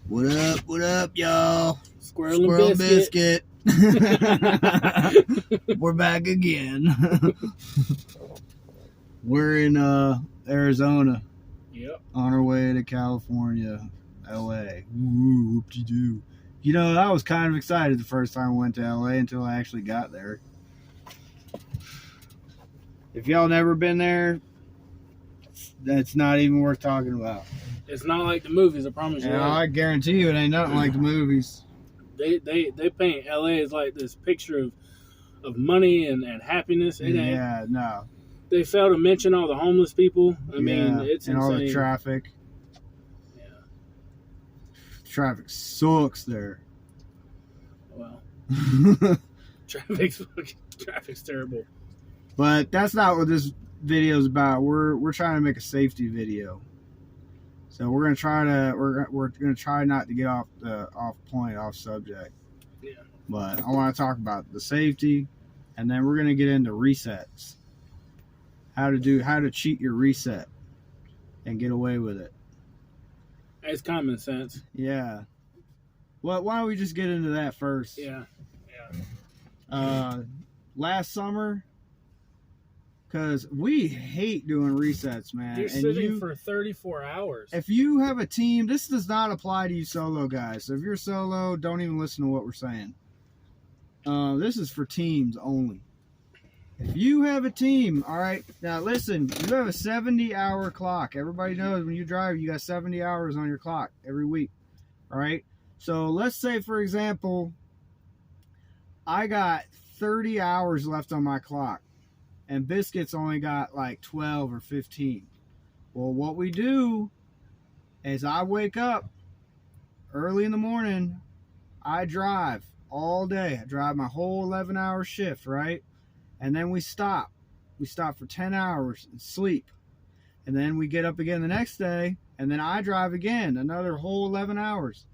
What up, y'all? Squirrel and Biscuit. We're back again. We're in Arizona. Yep. On our way to California, LA. Woo, whoop-de-doo. You know, I was kind of excited the first time I went to LA until I actually got there. If y'all never been there, that's not even worth talking about. It's not like the movies, I promise you. I guarantee you it ain't nothing like the movies. They paint LA as like this picture of money and happiness. It ain't. Yeah, no. They fail to mention all the homeless people. I mean, it's and insane. all the traffic. Yeah. Traffic sucks there. Well, traffic's terrible. But that's not what this video is about. We're trying to make a safety video. So we're gonna try not to get off subject. Yeah. But I want to talk about the safety, and then we're gonna get into resets. How to cheat your reset and get away with it. It's common sense. Yeah. Well, why don't we just get into that first? Yeah. Last summer, because we hate doing resets, man. You're sitting for 34 hours. If you have a team, this does not apply to you solo guys. So if you're solo, don't even listen to what we're saying. This is for teams only. If you have a team, all right, now listen, you have a 70-hour clock. Everybody knows when you drive, you got 70 hours on your clock every week, all right? So let's say, for example, I got 30 hours left on my clock, and Biscuit's only got like 12 or 15. Well, what we do is I wake up early in the morning, I drive all day. I drive my whole 11-hour shift, right? And then we stop. We stop for 10 hours and sleep. And then we get up again the next day, and then I drive again, another whole 11 hours.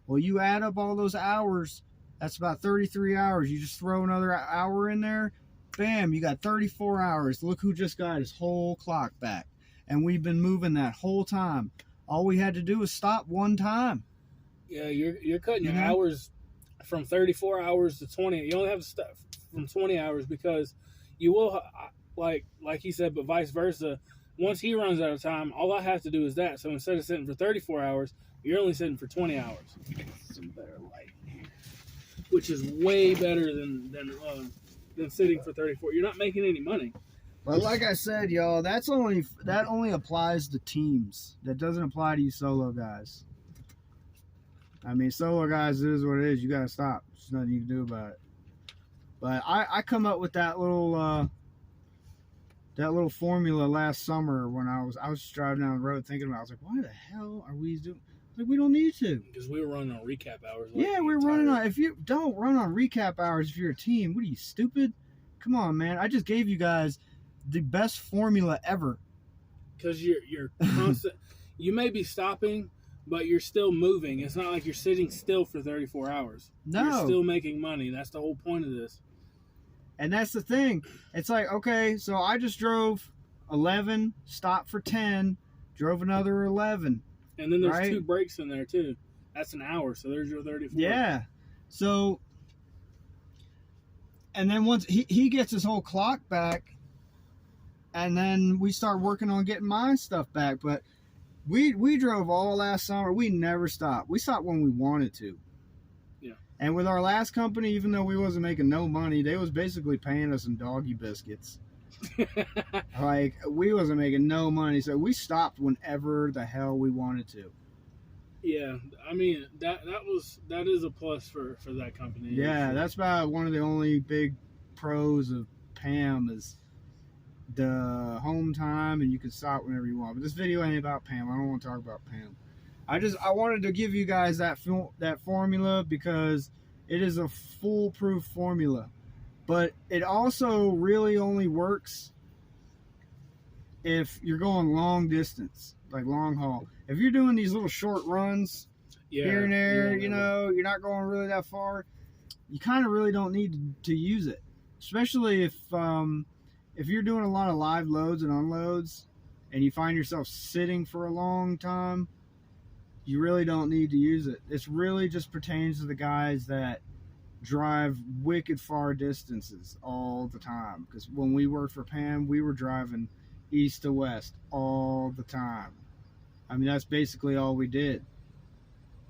Well, you add up all those hours, that's about 33 hours. You just throw another hour in there, bam, you got 34 hours. Look who just got his whole clock back. And we've been moving that whole time. All we had to do was stop one time. Yeah, you're cutting your hours from 34 hours to 20. You only have to stop from 20 hours because you will, like he said, but vice versa. Once he runs out of time, all I have to do is that. So instead of sitting for 34 hours, you're only sitting for 20 hours. Some better light in here. Which is way better than sitting for 34. You're not making any money. But like I said, y'all, that only applies to teams. That doesn't apply to you solo guys. I mean, solo guys, it is what it is. You gotta stop. There's nothing you can do about it. But I come up with that little formula last summer when I was just driving down the road thinking about it. I was like, why the hell are we doing? Like, we don't need to. Because we were running on recap hours. Yeah, we're running on. If you don't run on recap hours, if you're a team, what are you, stupid? Come on, man. I just gave you guys the best formula ever. Because you're constant. You may be stopping, but you're still moving. It's not like you're sitting still for 34 hours. No. You're still making money. That's the whole point of this. And that's the thing. It's like, okay, so I just drove 11, stopped for 10, drove another 11. And then there's 2 breaks in there, too. That's an hour, so there's your 34. Yeah. So, and then once he gets his whole clock back, and then we start working on getting my stuff back. But we drove all last summer. We never stopped. We stopped when we wanted to. Yeah. And with our last company, even though we wasn't making no money, they was basically paying us in doggy biscuits. Like, we wasn't making no money, so we stopped whenever the hell we wanted to. Yeah, I mean, that is a plus for that company. Yeah, that's about one of the only big pros of Pam is the home time, and you can stop whenever you want. But this video ain't about Pam. I don't want to talk about Pam. I wanted to give you guys that formula because it is a foolproof formula. But it also really only works if you're going long distance, like long haul. If you're doing these little short runs here and there, you know, you're not going really that far, you kind of really don't need to use it. Especially if you're doing a lot of live loads and unloads and you find yourself sitting for a long time, You really don't need to use it. It's really just pertains to the guys that drive wicked far distances all the time. Because when we worked for Pam, we were driving east to west all the time. I mean, that's basically all we did.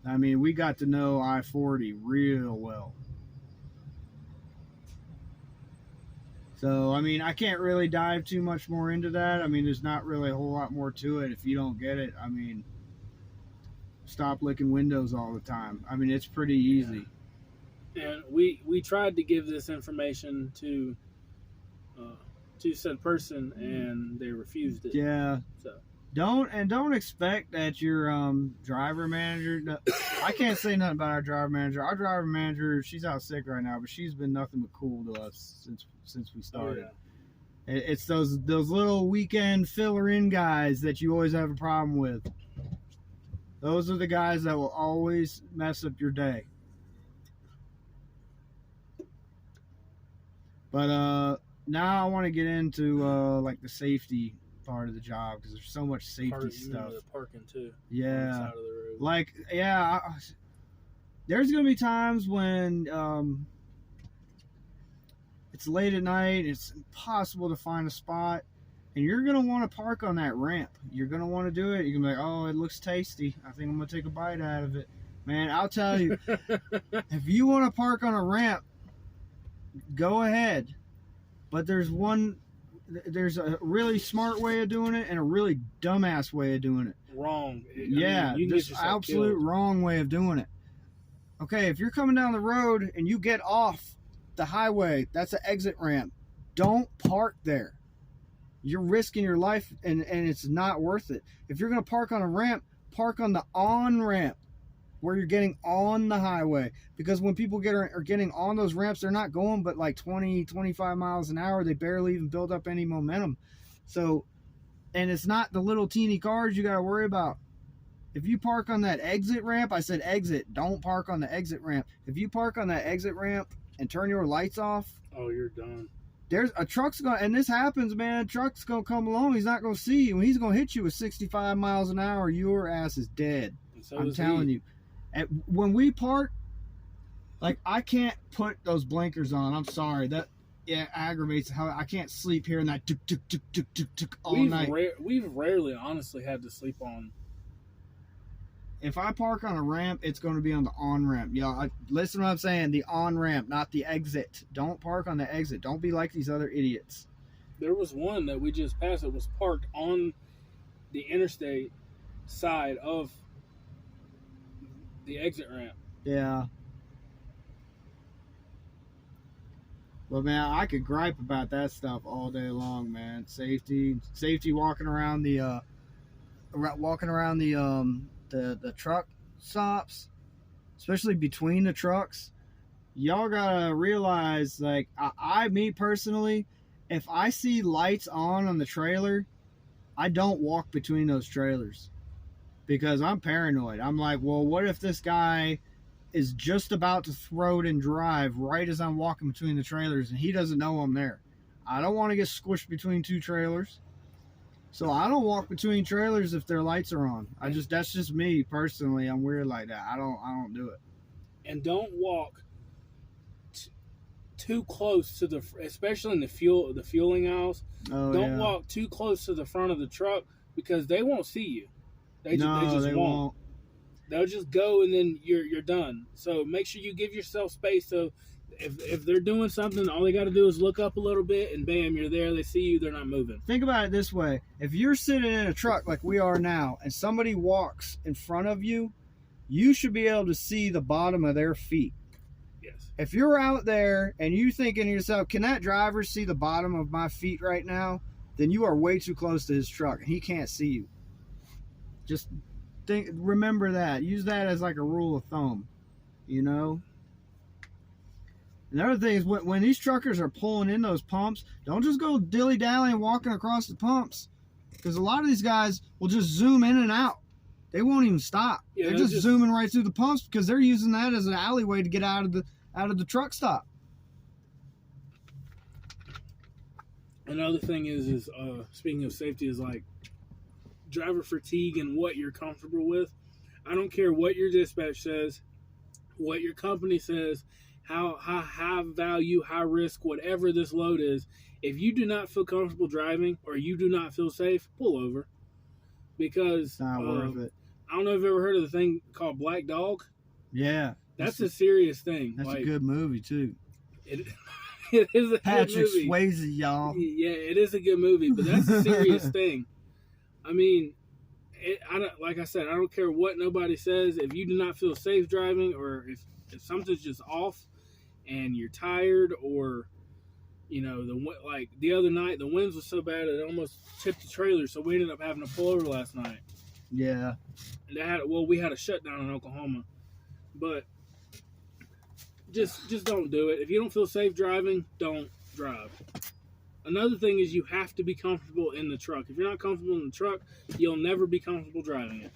I mean, we got to know I-40 real well. So, I mean, I can't really dive too much more into that. I mean, there's not really a whole lot more to it. If you don't get it, I mean, stop licking windows all the time. I mean, it's pretty easy. And we tried to give this information to said person, and they refused it. Yeah. So Don't expect that your driver manager. I can't say nothing about our driver manager. Our driver manager, she's out sick right now, but she's been nothing but cool to us since we started. It's those little weekend filler in guys that you always have a problem with. Those are the guys that will always mess up your day. But now I want to get into like the safety part of the job, because there's so much safety stuff. The parking too. Yeah. On the side of the road. Like, yeah, there's gonna be times when it's late at night, it's impossible to find a spot, and you're gonna want to park on that ramp. You're gonna want to do it. You're gonna be like, oh, it looks tasty. I think I'm gonna take a bite out of it. Man, I'll tell you, if you want to park on a ramp, go ahead. But there's a really smart way of doing it and a really dumbass way of doing it. Wrong. Yeah, there's an absolute wrong way of doing it. Okay, if you're coming down the road and you get off the highway, that's an exit ramp. Don't park there. You're risking your life, and it's not worth it. If you're going to park on a ramp, park on the on-ramp where you're getting on the highway. Because when people are getting on those ramps, they're not going but like 20, 25 miles an hour. They barely even build up any momentum. So, and it's not the little teeny cars you got to worry about. If you park on that exit ramp, I said exit, don't park on the exit ramp. If you park on that exit ramp and turn your lights off, oh, you're done. There's a truck's going, and this happens, man. Truck's going to come along. He's not going to see you. He's going to hit you with 65 miles an hour. Your ass is dead. So I'm telling you. And when we park, like, I can't put those blinkers on. I'm sorry. That aggravates how I can't sleep hearing that tuk, tuk, tuk, tuk, tuk, tuk all night. We've rarely, honestly, had to sleep on. If I park on a ramp, it's going to be on the on-ramp. Y'all, listen to what I'm saying. The on-ramp, not the exit. Don't park on the exit. Don't be like these other idiots. There was one that we just passed that was parked on the interstate side of the exit ramp. Yeah. Well, man, I could gripe about that stuff all day long, man. Safety walking around the truck stops, especially between the trucks. Y'all gotta realize, like, me personally, if I see lights on the trailer, I don't walk between those trailers because I'm paranoid. I'm like, well, what if this guy is just about to throw it and drive right as I'm walking between the trailers and he doesn't know I'm there? I don't want to get squished between two trailers. So I don't walk between trailers if their lights are on. That's just me personally. I'm weird like that. I don't do it. And don't walk too close to especially in the fueling aisles. Don't walk too close to the front of the truck because they won't see you. They just won't. They'll just go and then you're done. So make sure you give yourself space. So if they're doing something, all they got to do is look up a little bit and bam, you're there. They see you. They're not moving. Think about it this way. If you're sitting in a truck like we are now and somebody walks in front of you, you should be able to see the bottom of their feet. Yes. If you're out there and you thinking to yourself, can that driver see the bottom of my feet right now? Then you are way too close to his truck and he can't see you. Just remember that. Use that as like a rule of thumb, you know? Another thing is when these truckers are pulling in those pumps, don't just go dilly-dallying walking across the pumps. Because a lot of these guys will just zoom in and out. They won't even stop. Yeah, they're just zooming right through the pumps because they're using that as an alleyway to get out of the truck stop. Another thing is speaking of safety, is like driver fatigue and what you're comfortable with. I don't care what your dispatch says, what your company says, how high value, high risk, whatever this load is. If you do not feel comfortable driving or you do not feel safe, pull over. Because It's not worth it. I don't know if you've ever heard of the thing called Black Dog. Yeah. That's a serious thing. That's like, a good movie, too. It, it is a Patrick good movie. Swayze, y'all. Yeah, it is a good movie, but that's a serious thing. I mean, like I said, I don't care what nobody says. If you do not feel safe driving, or if something's just off, and you're tired, or like the other night, the winds was so bad it almost tipped the trailer, so we ended up having to pull over last night. Yeah. And we had a shutdown in Oklahoma, but just don't do it. If you don't feel safe driving, don't drive. Another thing is you have to be comfortable in the truck. If you're not comfortable in the truck, you'll never be comfortable driving it.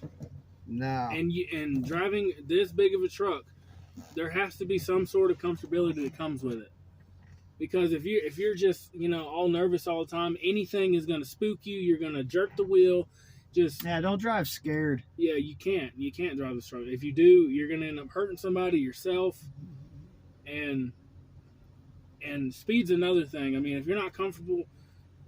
No. And driving this big of a truck, there has to be some sort of comfortability that comes with it. Because if you're just all nervous all the time, anything is going to spook you. You're going to jerk the wheel. Don't drive scared. Yeah, you can't drive this truck. If you do, you're going to end up hurting somebody, yourself, and speed's another thing. I mean, if you're not comfortable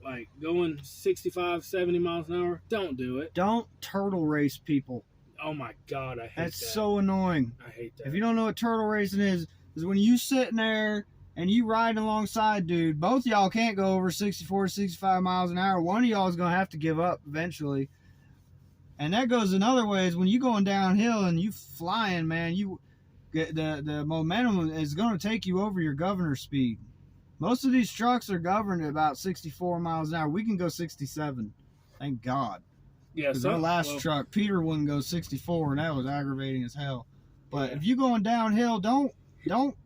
like going 65, 70 miles an hour, don't do it. Don't turtle race people. Oh my God, I hate that. That's so annoying. I hate that. If you don't know what turtle racing is when you sitting there and you riding alongside, dude, both y'all can't go over 64, 65 miles an hour. One of y'all is going to have to give up eventually. And that goes in other ways. When you going downhill and you flying, man, the momentum is going to take you over your governor speed. Most of these trucks are governed at about 64 miles an hour. We can go 67. Thank God. Yeah, Because our last truck, Peter wouldn't go 64, and that was aggravating as hell. But if you're going downhill, don't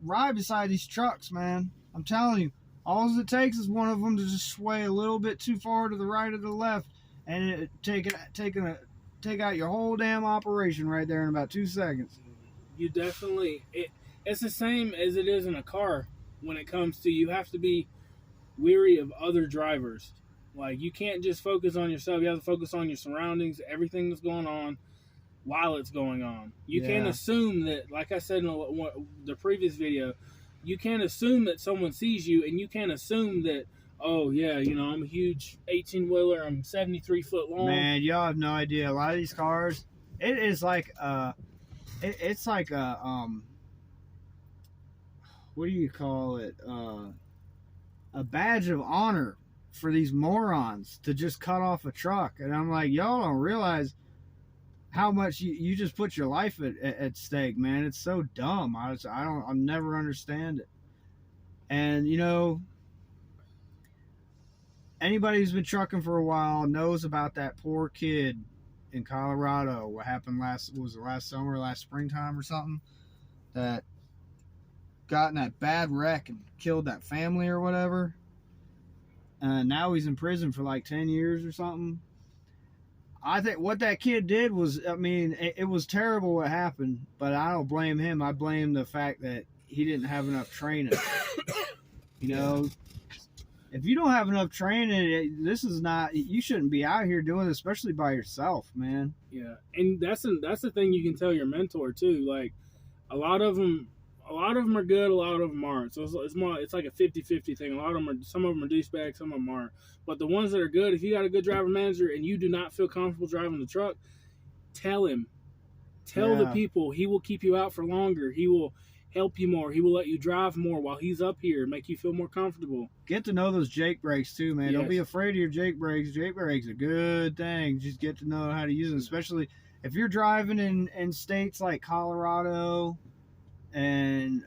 ride beside these trucks, man. I'm telling you, all it takes is one of them to just sway a little bit too far to the right or the left, and it take out your whole damn operation right there in about 2 seconds. You definitely it's the same as it is in a car. When it comes to, you have to be weary of other drivers. Like, you can't just focus on yourself. You have to focus on your surroundings, everything that's going on while it's going on. You can't assume that, like I said in the previous video, you can't assume that someone sees you, and you can't assume that, oh yeah, I'm a huge 18-wheeler, I'm 73 foot long. Man, y'all have no idea. A lot of these cars, it is like it's like a what do you call it? A badge of honor for these morons to just cut off a truck. And I'm like, y'all don't realize how much you just put your life at stake, man. It's so dumb. I'll never understand it. And anybody who's been trucking for a while knows about that poor kid in Colorado. What happened last summer, last springtime or something, that got in that bad wreck and killed that family or whatever. Now he's in prison for like 10 years or something. I think what that kid did was, it was terrible what happened, but I don't blame him. I blame the fact that he didn't have enough training. If you don't have enough training, you shouldn't be out here doing it, especially by yourself, man. Yeah, and that's the thing you can tell your mentor too. Like, a lot of them are good, a lot of them aren't. So it's like a 50-50 thing. Some of them are douchebags, some of them aren't. But the ones that are good, if you got a good driver manager and you do not feel comfortable driving the truck, tell him. Tell the people. He will keep you out for longer. He will help you more. He will let you drive more while he's up here, make you feel more comfortable. Get to know those Jake brakes too, man. Yes. Don't be afraid of your Jake brakes. Jake brakes are a good thing. Just get to know how to use them, especially if you're driving in states like Colorado and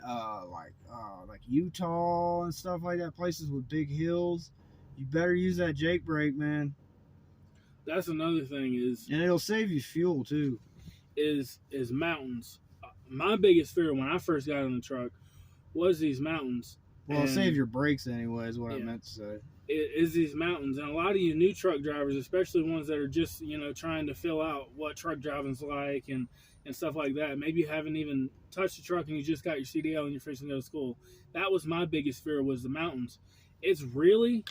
like Utah and stuff like that, places with big hills. You better use that Jake brake, man. That's another thing and it'll save you fuel too. Is mountains. My biggest fear when I first got in the truck was these mountains. Well, it'll save your brakes anyway, is what I meant to say. Is these mountains. And a lot of you new truck drivers, especially ones that are just, trying to fill out what truck driving's like and stuff like that. Maybe you haven't even touched the truck and you just got your CDL and you're fixing to go to school. That was my biggest fear, was the mountains. It's really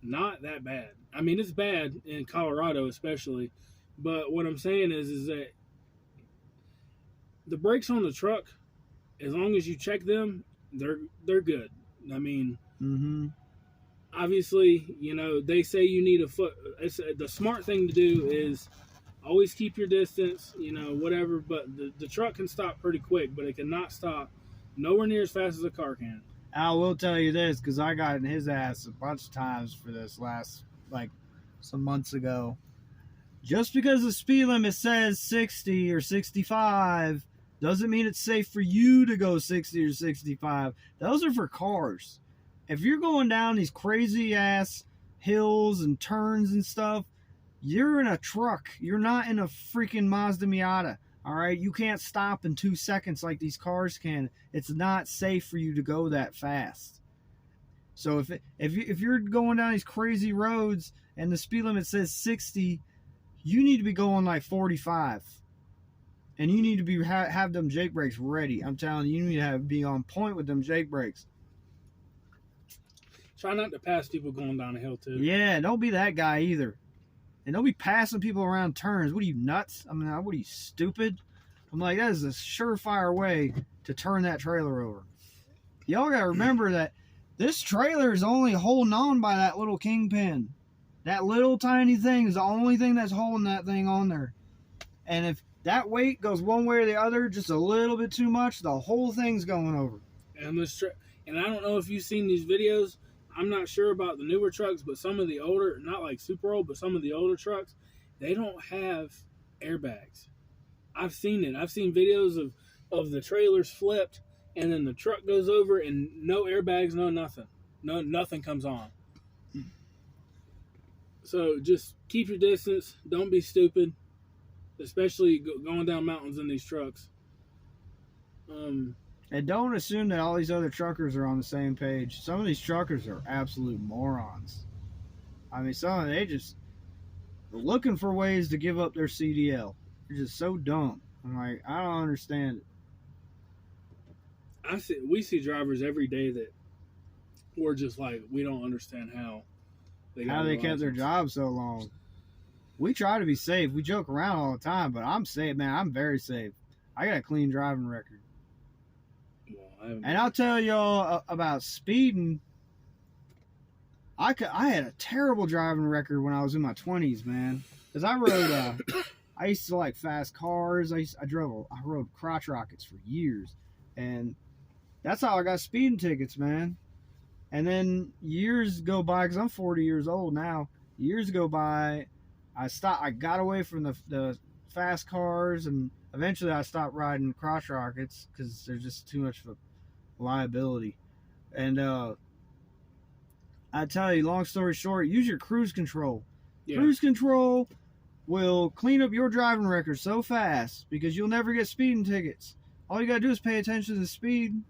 not that bad. I mean, it's bad in Colorado especially. But what I'm saying is that the brakes on the truck, as long as you check them, they're good. I mean, Mm-hmm. obviously, they say you need a foot. The smart thing to do is always keep your distance, whatever. But the truck can stop pretty quick, but it cannot stop nowhere near as fast as a car can. I will tell you this, because I got in his ass a bunch of times for this last, some months ago. Just because the speed limit says 60 or 65 doesn't mean it's safe for you to go 60 or 65. Those are for cars. If you're going down these crazy ass hills and turns and stuff, you're in a truck. You're not in a freaking Mazda Miata. All right, you can't stop in 2 seconds like these cars can. It's not safe for you to go that fast. So if you're going down these crazy roads and the speed limit says 60, you need to be going like 45, and you need to be have them Jake brakes ready. I'm telling you, you need to be on point with them Jake brakes. Try not to pass people going down the hill too. Yeah, don't be that guy either. And don't be passing people around turns. What are you, nuts? I mean, what are you, stupid? I'm like, that is a surefire way to turn that trailer over. Y'all got to remember that this trailer is only holding on by that little kingpin. That little tiny thing is the only thing that's holding that thing on there. And if that weight goes one way or the other, just a little bit too much, the whole thing's going over. And I don't know if you've seen these videos. I'm not sure about the newer trucks, but some of the older, not like super old, but some of the older trucks, they don't have airbags. I've seen it. I've seen videos of the trailers flipped, and then the truck goes over, and no airbags, no nothing. Nothing comes on. So just keep your distance. Don't be stupid, especially going down mountains in these trucks. And don't assume that all these other truckers are on the same page. Some of these truckers are absolute morons. I mean, some of them, they just looking for ways to give up their CDL. They're just so dumb. I'm like, I don't understand it. We see drivers every day that we're just like, we don't understand how they kept their job so long. We try to be safe. We joke around all the time, but I'm safe, man. I'm very safe. I got a clean driving record. And I'll tell y'all about speeding. I had a terrible driving record when I was in my 20s, man. Because I rode, I used to like fast cars. I rode crotch rockets for years, and that's how I got speeding tickets, man. And then years go by, because I'm 40 years old now. Years go by, I got away from the fast cars, and eventually I stopped riding crotch rockets because they're just too much of a liability. And I tell you, long story short, use your cruise control. Yeah. Cruise control will clean up your driving record so fast because you'll never get speeding tickets. All you gotta do is pay attention to the speed.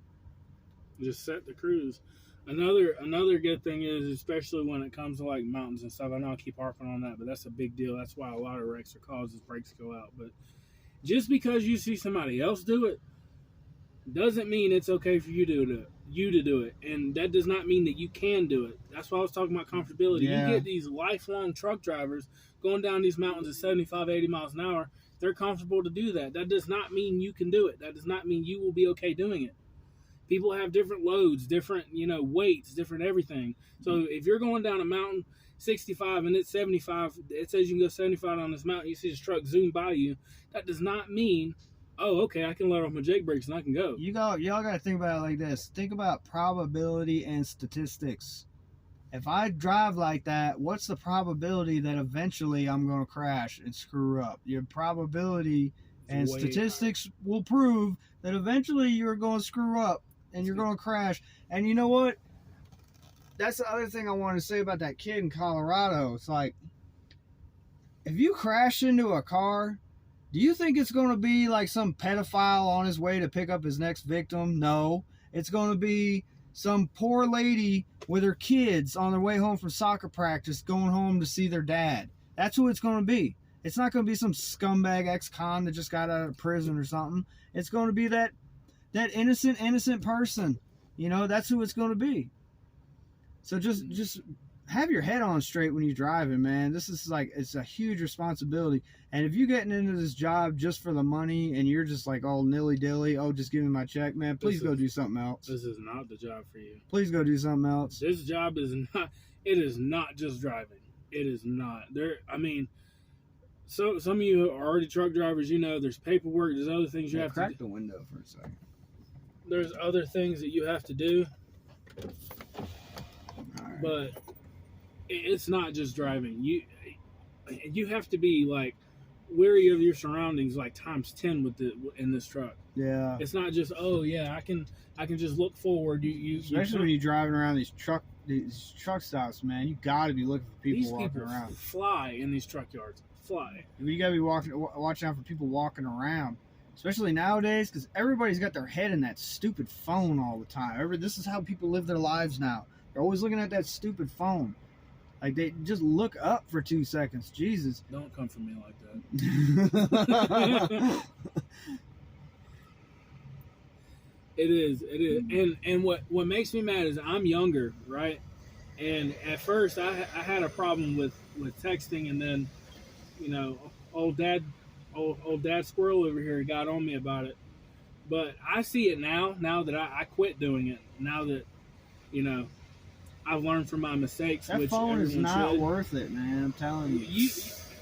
Just set the cruise. Another good thing is, especially when it comes to like mountains and stuff, I know I keep harping on that, but that's a big deal. That's why a lot of wrecks are caused as brakes go out. But just because you see somebody else do it doesn't mean it's okay for you to do it. And that does not mean that you can do it. That's why I was talking about comfortability. Yeah. You get these lifelong truck drivers going down these mountains at 75, 80 miles an hour. They're comfortable to do that. That does not mean you can do it. That does not mean you will be okay doing it. People have different loads, different, weights, different everything. So if you're going down a mountain 65 and it's 75, it says you can go 75 on this mountain, you see this truck zoom by you, that does not mean, oh, okay, I can let off my Jake brakes and I can go. Y'all got to think about it like this. Think about probability and statistics. If I drive like that, what's the probability that eventually I'm going to crash and screw up? Your probability and statistics will prove that eventually you're going to screw up and you're going to crash. And you know what? That's the other thing I want to say about that kid in Colorado. It's like, if you crash into a car, do you think it's going to be like some pedophile on his way to pick up his next victim? No. It's going to be some poor lady with her kids on their way home from soccer practice going home to see their dad. That's who it's going to be. It's not going to be some scumbag ex-con that just got out of prison or something. It's going to be that innocent person. That's who it's going to be. So just have your head on straight when you're driving, man. This is like, it's a huge responsibility. And if you're getting into this job just for the money and you're just like all nilly-dilly, oh, just give me my check, man, please go do something else. This is not the job for you. Please go do something else. This job is not, it is not just driving. It is not. I mean, so some of you are already truck drivers, you know, there's paperwork, there's other things you have to do. Crack the window for a second. There's other things that you have to do, All right. but it's not just driving. You have to be like wary of your surroundings, like times 10 in this truck. Yeah. It's not just, oh yeah, I can just look forward. Especially when you're driving around these truck stops, man. You got to be looking for people these walking people around. fly in these truck yards. Fly. You got to be watching out for people walking around, especially nowadays, because everybody's got their head in that stupid phone all the time. This is how people live their lives now. They're always looking at that stupid phone. Like, they just look up for 2 seconds. Jesus. Don't come for me like that. It is. And what makes me mad is I'm younger, right? And at first I had a problem with texting, and then, you know, old dad squirrel over here got on me about it. But I see it now that I quit doing it. Now that, you know, I've learned from my mistakes. That which phone is not should. worth it, man. I'm telling you.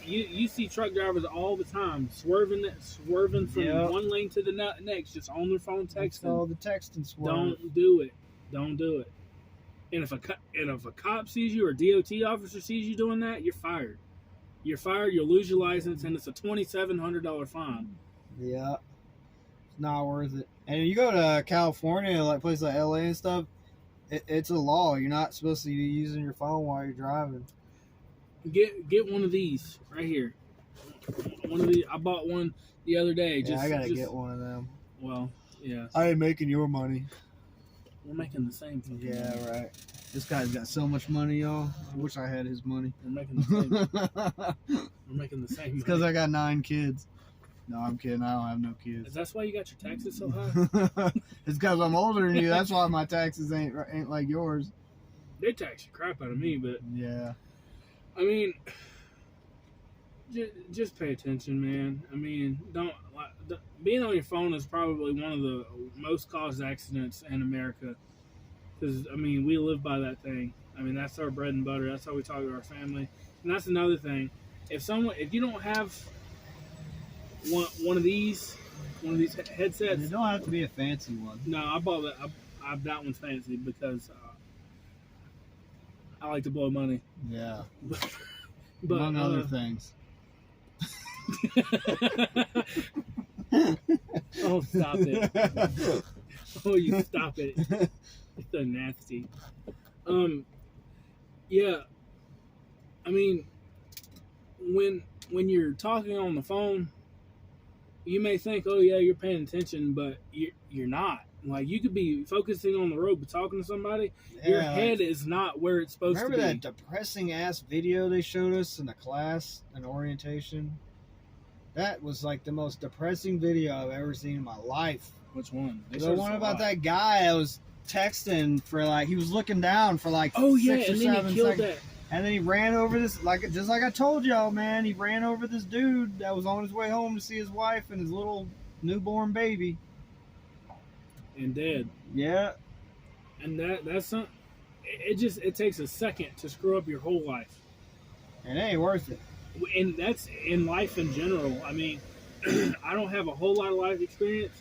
You see truck drivers all the time swerving from one lane to the next, just on their phone texting. All the texting swerve. Don't do it. Don't do it. And if a cop sees you or a DOT officer sees you doing that, you're fired. You're fired. You'll lose your license, and it's a $2,700 fine. Yeah, it's not worth it. And you go to California, like places like LA and stuff, it's a law. You're not supposed to be using your phone while you're driving. Get one of these right here. One of these. I bought one the other day. I gotta get one of them. Well, yeah. I ain't making your money. We're making the same thing. Yeah, right. This guy's got so much money, y'all. I wish I had his money. We're making the same. We're making the same. It's because I got 9 kids. No, I'm kidding. I don't have no kids. Is that why you got your taxes so high? It's because I'm older than you. That's why my taxes ain't like yours. They tax the crap out of me, but yeah. I mean, just pay attention, man. I mean, being on your phone is probably one of the most caused accidents in America. Because, I mean, we live by that thing. I mean, that's our bread and butter. That's how we talk to our family. And that's another thing. If you don't have one of these headsets, It don't have to be a fancy one. no, I bought that. That one's fancy because I like to blow money. Yeah. But Among other things. Oh, stop it! Oh, you stop it! It's so nasty. Yeah. I mean, when you're talking on the phone, you may think, "Oh yeah, you're paying attention," but you're not. Like, you could be focusing on the road, but talking to somebody, your head is not where it's supposed to be. Remember that depressing ass video they showed us in the class in orientation? That was like the most depressing video I've ever seen in my life. Which one? The one about that guy that was texting for like, he was looking down for like 6 or 7 and then he killed seconds. And then he ran over this, just like I told y'all, man. He ran over this dude that was on his way home to see his wife and his little newborn baby. And dead. Yeah. And that's something. It takes a second to screw up your whole life. It ain't worth it. And that's in life in general. I mean, I don't have a whole lot of life experience,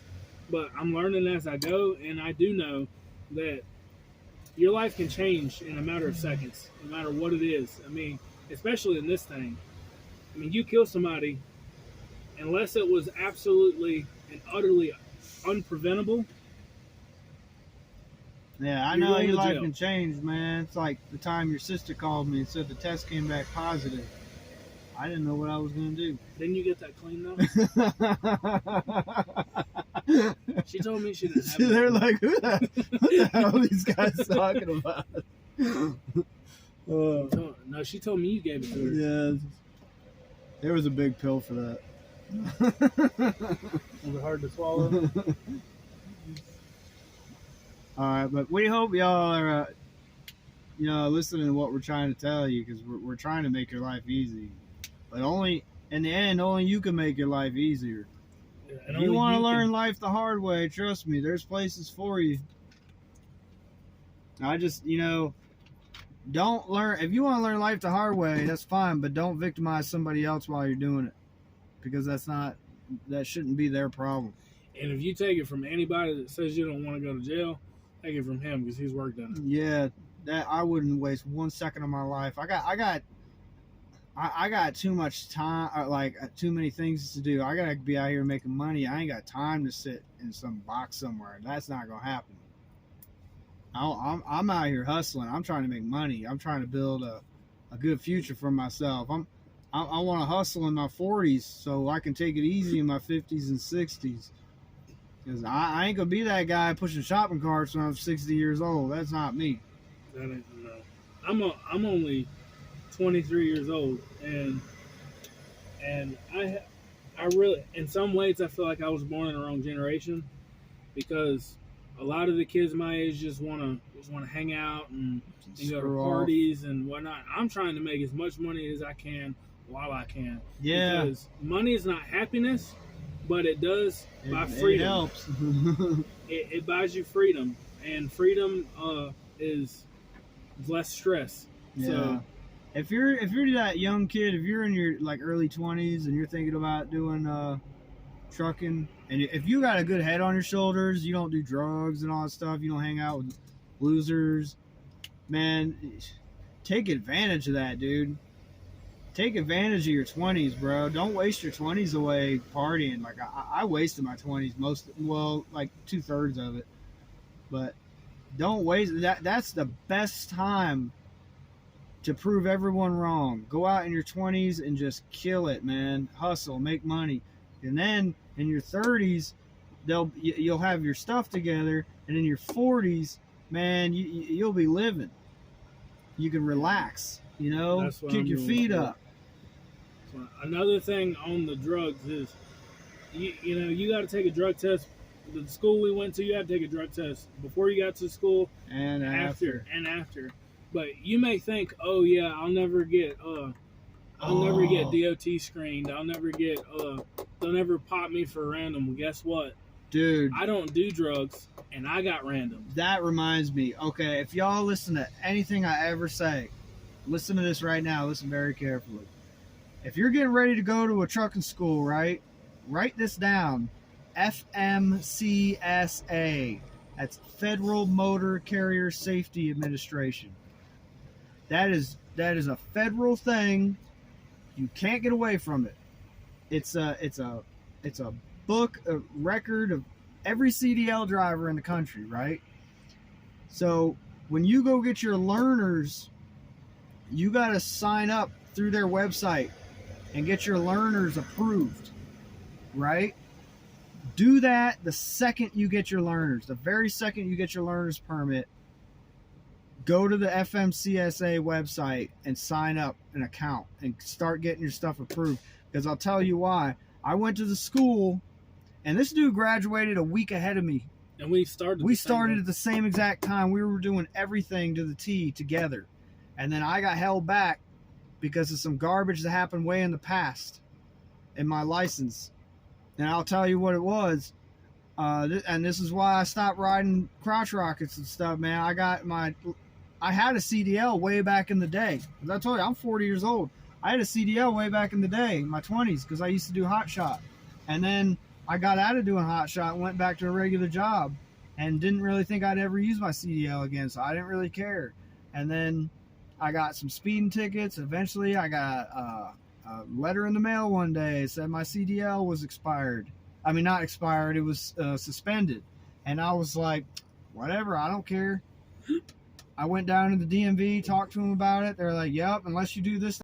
but I'm learning as I go, and I do know that your life can change in a matter of seconds, no matter what it is. I mean, especially in this thing. I mean, you kill somebody, unless it was absolutely and utterly unpreventable. Yeah, I You're know going your to life jail. can change, man. It's like the time your sister called me and said the test came back positive. I didn't know what I was going to do. Didn't you get that clean though? She told me she didn't have it. They're like, what the hell are these guys talking about? No, she told me you gave it to her. Yeah, there was a big pill for that. Was it hard to swallow? All right, but we hope y'all are listening to what we're trying to tell you, because we're trying to make your life easy. But only in the end, only you can make your life easier. And If you only want to learn can- life the hard way, trust me, there's places for you. I just, don't learn. If you want to learn life the hard way, that's fine, but don't victimize somebody else while you're doing it, because that shouldn't be their problem. And if you take it from anybody that says you don't want to go to jail, take it from him because he's worked on it. Yeah, that I wouldn't waste 1 second of my life. I got too much time, too many things to do. I gotta be out here making money. I ain't got time to sit in some box somewhere. That's not gonna happen. I'm out here hustling. I'm trying to make money. I'm trying to build a good future for myself. I want to hustle in my 40s so I can take it easy in my 50s and 60s. Because I ain't gonna be that guy pushing shopping carts when I'm 60 years old. That's not me. That ain't, no. I'm only 23 years old, and I really, in some ways, I feel like I was born in the wrong generation, because a lot of the kids my age just want to hang out and go to Screw off. parties and whatnot. I'm trying to make as much money as I can while I can. Yeah, Because money is not happiness, but it does buy it freedom. helps. It buys you freedom, and freedom is less stress. Yeah. So If you're that young kid, if you're in your early 20s and you're thinking about doing trucking, and if you got a good head on your shoulders, you don't do drugs and all that stuff, you don't hang out with losers, man, take advantage of that, dude. Take advantage of your 20s, bro. Don't waste your 20s away partying. I wasted my 20s, 2/3 of it. But don't waste that. That's the best time to prove everyone wrong. Go out in your 20s and just kill it, man. Hustle, make money. And then in your 30s, you'll have your stuff together, and in your 40s, man, you'll be living. You can relax, That's what kick I'm your doing feet too. up. So another thing on the drugs is, you got to take a drug test. The school we went to, you had to take a drug test before you got to school, And after. But you may think, oh yeah, I'll never get DOT screened. They'll never pop me for random. Well, guess what? Dude, I don't do drugs, and I got random. that reminds me. Okay, if y'all listen to anything I ever say, listen to this right now. Listen very carefully. If you're getting ready to go to a trucking school, right? Write this down. FMCSA. That's Federal Motor Carrier Safety Administration. That is a federal thing. You can't get away from it. It's a book, a record of every CDL driver in the country, right? So when you go get your learners, you got to sign up through their website and get your learners approved, right? Do that the second you get your learners. The very second you get your learner's permit, go to the FMCSA website and sign up an account and start getting your stuff approved. Because I'll tell you why. I went to the school, and this dude graduated a week ahead of me. And we started at the same exact time. We were doing everything to the T together. And then I got held back because of some garbage that happened way in the past in my license. And I'll tell you what it was. And this is why I stopped riding crotch rockets and stuff, man. I had a CDL way back in the day. As I told you, I'm 40 years old. I had a CDL way back in the day, in my 20s, because I used to do hot shot. And then I got out of doing hot shot and went back to a regular job and didn't really think I'd ever use my CDL again, so I didn't really care. And then I got some speeding tickets. Eventually, I got a letter in the mail one day. It said my CDL was expired. I mean, not expired. It was suspended. And I was like, whatever, I don't care. I went down to the DMV, talked to them about it. They're like, yep, unless you do this